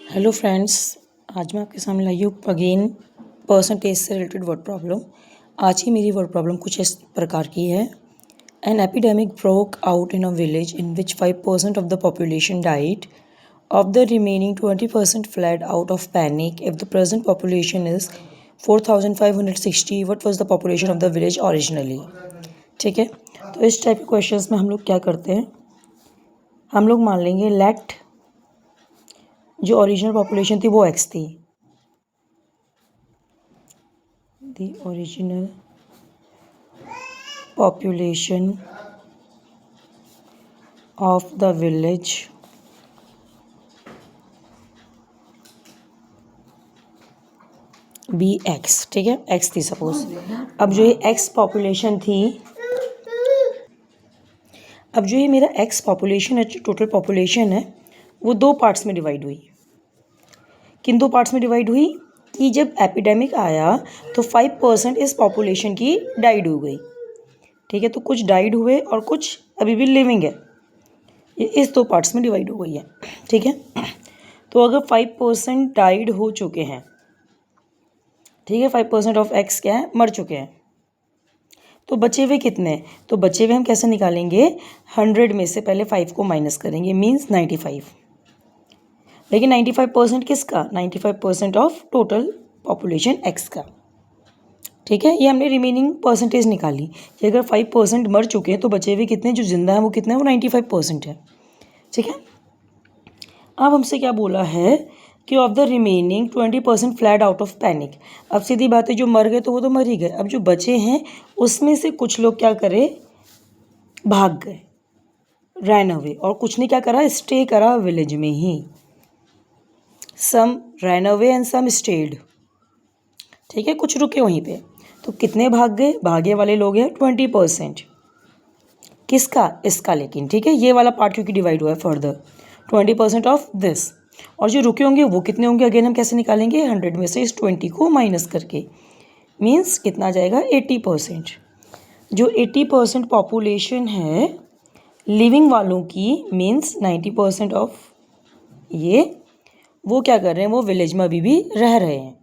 Hello friends, आज मैं आपके सामने लाई हूँ अगेन परसेंटेज से रिलेटेड वर्ड प्रॉब्लम। आज की मेरी वर्ड प्रॉब्लम कुछ इस प्रकार की है। An epidemic broke out in a village in which 5% of the population died, of the remaining 20% fled out of panic. If the present population is 4560, what was the population of the village originally. ठीक है, तो इस type के questions में हम लोग क्या करते हैं, हम लोग मान लेंगे लेट जो ओरिजिनल पॉपुलेशन थी वो x थी। The original population of the village be x। ठीक है, x थी सपोज। अब जो ये x पॉपुलेशन थी, अब जो ये मेरा x पॉपुलेशन है, जो टोटल पॉपुलेशन है, वो दो पार्ट्स में डिवाइड हुई। किन दो पार्ट्स में डिवाइड हुई कि जब एपिडेमिक आया तो 5% इस पॉपुलेशन की डाइड हो गई। ठीक है, तो कुछ डाइड हुए और कुछ अभी भी लिविंग है। ये इस दो पार्ट्स में डिवाइड हो गई है। ठीक है, तो अगर 5% डाइड हो चुके हैं, ठीक है, 5% ऑफ एक्स क्या है, मर चुके हैं, तो बचे हुए कितने हैं? तो बचे हुए हम कैसे निकालेंगे, 100 में से पहले 5 को माइनस करेंगे, मीन्स 95। लेकिन 95% किसका? 95% ऑफ टोटल पॉपुलेशन एक्स का। ठीक है, ये हमने रिमेनिंग परसेंटेज निकाली कि अगर 5% मर चुके हैं तो बचे हुए कितने, जो जिंदा है वो कितने हैं, वो 95% है। ठीक है, अब हमसे क्या बोला है कि of the remaining 20% fled out of panic. अब सीधी बात है, जो मर गए तो वो तो मर ही गए, अब जो बचे हैं उसमें से कुछ लोग क्या करे, भाग गए, रैन अवे, और कुछ ने क्या करा, स्टे करा विलेज में ही। Some ran away and some stayed. ठीक है, कुछ रुके वहीं पे। तो कितने भाग गए? भागे वाले लोग हैं 20%। किसका? इसका। लेकिन ठीक है, ये वाला पार्ट क्योंकि डिवाइड हुआ है फर्दर, 20% ऑफ दिस। और जो रुके होंगे वो कितने होंगे, अगेन हम कैसे निकालेंगे, 100 में से इस 20 को माइनस करके, मीन्स कितना आ जाएगा, 80%। जो 80% पॉपुलेशन है लिविंग वालों की, मीन्स 90% ऑफ ये, वो क्या कर रहे हैं, वो विलेज में अभी भी रह रहे हैं।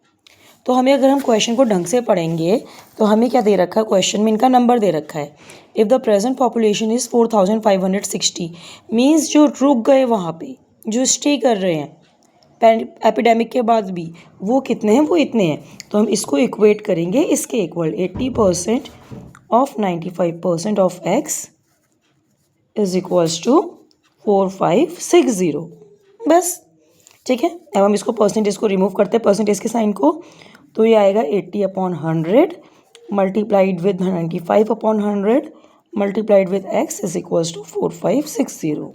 तो हमें, अगर हम क्वेश्चन को ढंग से पढ़ेंगे तो हमें क्या दे रखा है, क्वेश्चन में इनका नंबर दे रखा है। If the present population is 4560, means जो रुक गए वहाँ पे, जो स्टे कर रहे हैं एपिडेमिक के बाद भी, वो कितने हैं, वो इतने हैं। तो हम इसको इक्वेट करेंगे इसके equal, 80% of 95% of x is equals to 4560। बस। ठीक है, अब हम इसको परसेंटेज को रिमूव करते हैं, परसेंटेज के साइन को, तो ये आएगा 80/100 multiplied with 95/100 multiplied with x is equals to 4560।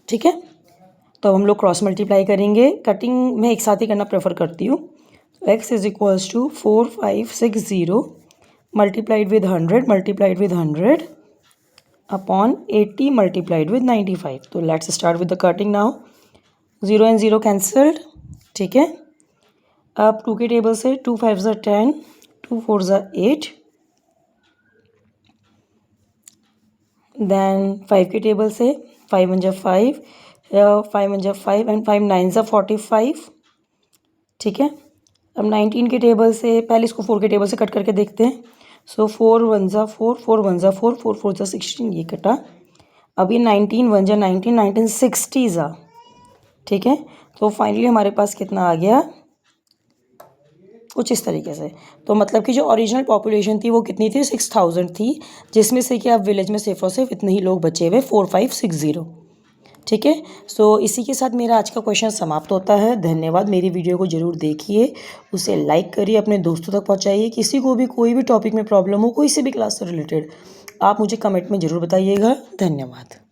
ठीक है, तो हम लोग क्रॉस मल्टीप्लाई करेंगे, कटिंग में एक साथ ही करना प्रेफर करती हूँ। x is equals to 4560 multiplied with 100 upon 80 multiplied with 95। तो let's start with the cutting now. 0 and 0 cancelled. ठीक है, अब 2 के टेबल से 2 5 ज़ा 10, 2 4 ज़ा 8, देन 5 के टेबल से 5 1 ज़ा 5, 5 1 ज़ा 5 एंड 5 9 ज़ा 45। ठीक है, अब 19 के टेबल से, पहले इसको 4 के टेबल से कट करके देखते हैं। सो 4 1 ज़ा 4, 4 1 ज़ा 4, 4 4 ज़ा 16, ये कटा। अब ये 19 1 ज़ा 19, 19 60 ज़ा। ठीक है, तो फाइनली हमारे पास कितना आ गया, कुछ इस तरीके से। तो मतलब कि जो ओरिजिनल पॉपुलेशन थी वो कितनी थी, 6000 थी, जिसमें से कि अब विलेज में सिर्फ और सिर्फ इतने ही लोग बचे हुए, 4560। ठीक है, सो इसी के साथ मेरा आज का क्वेश्चन समाप्त होता है। धन्यवाद। मेरी वीडियो को ज़रूर देखिए, उसे लाइक करिए, अपने दोस्तों तक पहुँचाइए। किसी को भी कोई भी टॉपिक में प्रॉब्लम हो, कोई से भी क्लास से रिलेटेड, आप मुझे कमेंट में ज़रूर बताइएगा। धन्यवाद।